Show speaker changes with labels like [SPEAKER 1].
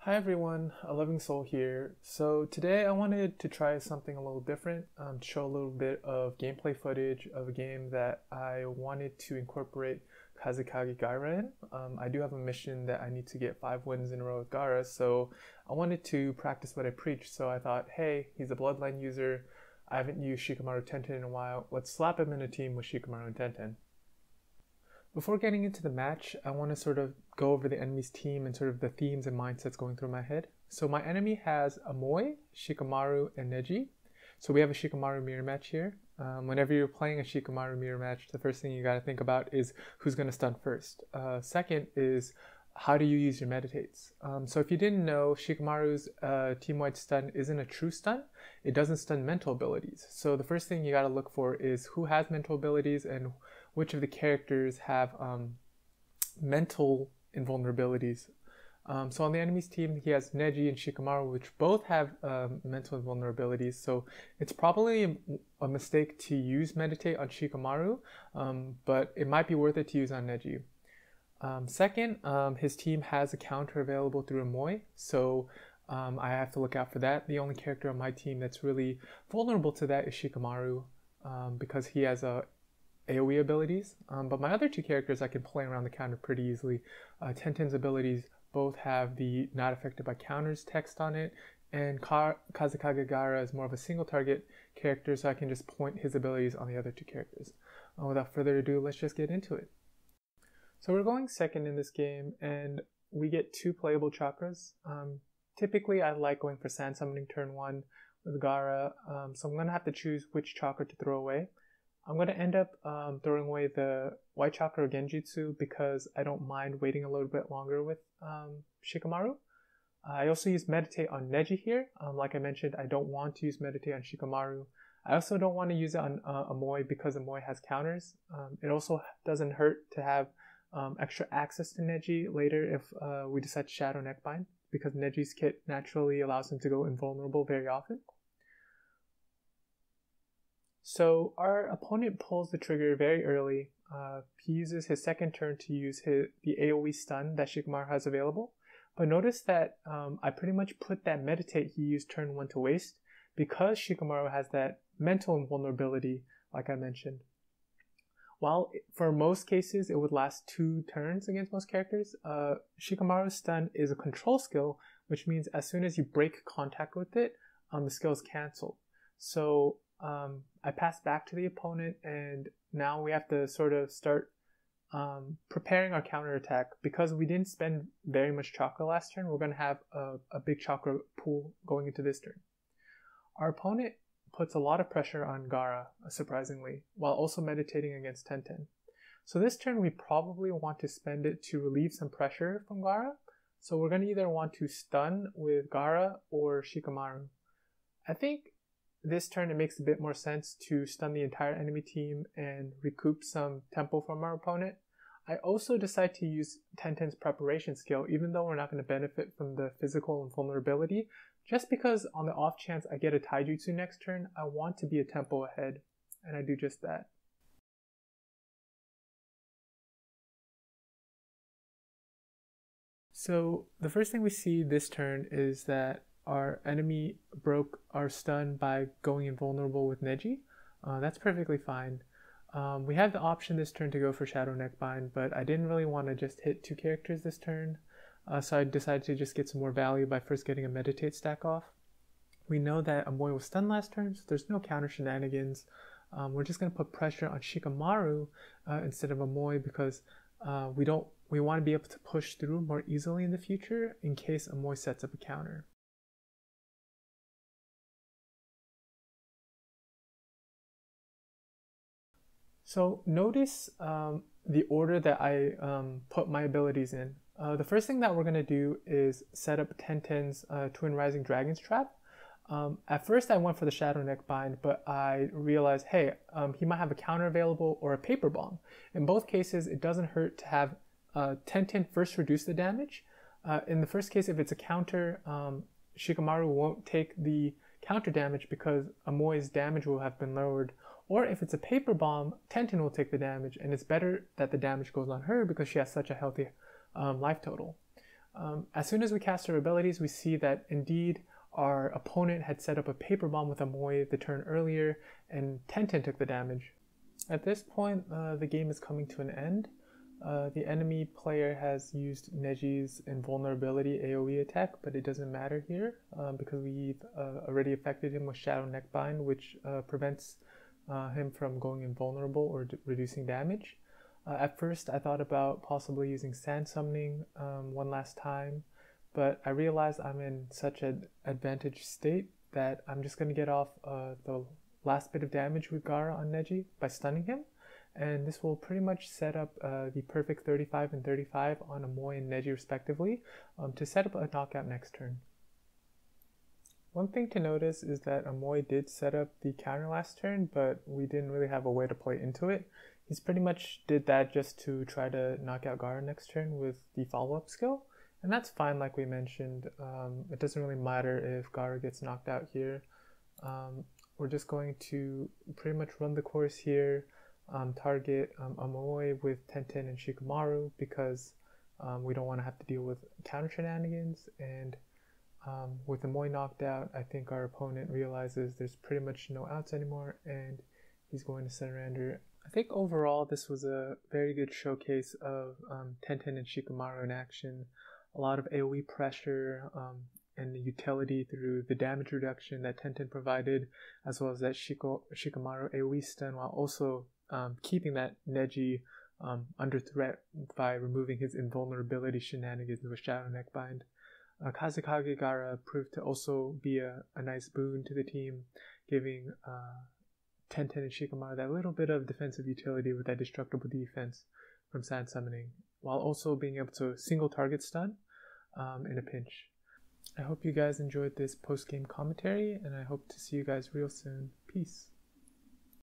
[SPEAKER 1] Hi everyone, A Loving Soul here. So today I wanted to try something a little different, to show a little bit of gameplay footage of a game that I wanted to incorporate Kazekage Gaara in. I do have a mission that I need to get 5 wins in a row with Gaara, so I wanted to practice what I preach. So I thought, hey, he's a bloodline user. I haven't used Shikamaru TenTen in a while. Let's slap him in a team with Shikamaru and TenTen. Before getting into the match, I want to sort of go over the enemy's team and sort of the themes and mindsets going through my head. So my enemy has Amoy, Shikamaru, and Neji. So we have a Shikamaru mirror match here. Whenever you're playing a Shikamaru mirror match, the first thing you got to think about is who's going to stun first. Second is how do you use your meditates. So if you didn't know, Shikamaru's team-wide stun isn't a true stun. It doesn't stun mental abilities. So the first thing you got to look for is who has mental abilities and which of the characters have mental invulnerabilities. So on the enemy's team, he has Neji and Shikamaru, which both have mental invulnerabilities. So it's probably a mistake to use Meditate on Shikamaru, but it might be worth it to use on Neji. Second, his team has a counter available through Amoy, so I have to look out for that. The only character on my team that's really vulnerable to that is Shikamaru, because he has AoE abilities, but my other two characters I can play around the counter pretty easily. TenTen's abilities both have the not affected by counters text on it, and Kazekage Gaara is more of a single target character, so I can just point his abilities on the other two characters. Without further ado, let's just get into it. So we're going second in this game, and we get 2 playable chakras. Typically I like going for Sand Summoning turn 1 with Gaara, so I'm going to have to choose which chakra to throw away. I'm going to end up throwing away the White Chakra Genjutsu because I don't mind waiting a little bit longer with Shikamaru. I also use Meditate on Neji here. Like I mentioned, I don't want to use Meditate on Shikamaru. I also don't want to use it on Amoy because Amoy has counters. It also doesn't hurt to have extra access to Neji later if we decide to Shadow Neckbind, because Neji's kit naturally allows him to go invulnerable very often. So our opponent pulls the trigger very early. He uses his second turn to use the AoE stun that Shikamaru has available. But notice that I pretty much put that Meditate he used turn 1 to waste because Shikamaru has that mental invulnerability, like I mentioned. While for most cases it would last 2 turns against most characters, Shikamaru's stun is a control skill, which means as soon as you break contact with it, the skill is cancelled. So I pass back to the opponent, and now we have to sort of start preparing our counterattack. Because we didn't spend very much chakra last turn, we're going to have a big chakra pool going into this turn. Our opponent puts a lot of pressure on Gaara, surprisingly, while also meditating against TenTen. So this turn we probably want to spend it to relieve some pressure from Gaara. So we're going to either want to stun with Gaara or Shikamaru. I think this turn it makes a bit more sense to stun the entire enemy team and recoup some tempo from our opponent. I also decide to use TenTen's preparation skill, even though we're not going to benefit from the physical invulnerability, just because on the off chance I get a taijutsu next turn, I want to be a tempo ahead, and I do just that. So the first thing we see this turn is that our enemy broke our stun by going invulnerable with Neji. That's perfectly fine. We have the option this turn to go for Shadow Neckbind, but I didn't really want to just hit 2 characters this turn, so I decided to just get some more value by first getting a Meditate stack off. We know that Amoy was stunned last turn, so there's no counter shenanigans. We're just going to put pressure on Shikamaru instead of Amoy because we want to be able to push through more easily in the future in case Amoy sets up a counter. So notice the order that I put my abilities in. The first thing that we're going to do is set up TenTen's Twin Rising Dragon's Trap. At first I went for the Shadow Neckbind, but I realized, hey, he might have a counter available or a Paper Bomb. In both cases, it doesn't hurt to have TenTen first reduce the damage. In the first case, if it's a counter, Shikamaru won't take the counter damage because Amoy's damage will have been lowered. Or if it's a Paper Bomb, TenTen will take the damage, and it's better that the damage goes on her because she has such a healthy life total. As soon as we cast our abilities, we see that indeed our opponent had set up a paper bomb with Amoy the turn earlier, and TenTen took the damage. At this point, the game is coming to an end. The enemy player has used Neji's invulnerability AoE attack, but it doesn't matter here because we've already affected him with Shadow Neckbind, which prevents him from going invulnerable or reducing damage. At first, I thought about possibly using Sand Summoning one last time, but I realized I'm in such an advantaged state that I'm just going to get off the last bit of damage with Gaara on Neji by stunning him, and this will pretty much set up the perfect 35 and 35 on Amoy and Neji respectively to set up a knockout next turn. One thing to notice is that Amoy did set up the counter last turn, but we didn't really have a way to play into it. He's pretty much did that just to try to knock out Gaara next turn with the follow-up skill, and that's fine like we mentioned. It doesn't really matter if Gaara gets knocked out here. We're just going to pretty much run the course here, target Amoy with TenTen and Shikamaru because we don't want to have to deal with counter shenanigans, and with Amoy knocked out, I think our opponent realizes there's pretty much no outs anymore and he's going to surrender. I think overall this was a very good showcase of TenTen and Shikamaru in action. A lot of AoE pressure and the utility through the damage reduction that TenTen provided, as well as that Shikamaru AoE stun, while also keeping that Neji under threat by removing his invulnerability shenanigans with Shadow Neckbind. Kazekage Gaara proved to also be a nice boon to the team, giving TenTen and Shikamaru that little bit of defensive utility with that destructible defense from Sand Summoning, while also being able to single target stun in a pinch. I hope you guys enjoyed this post-game commentary, and I hope to see you guys real soon. Peace.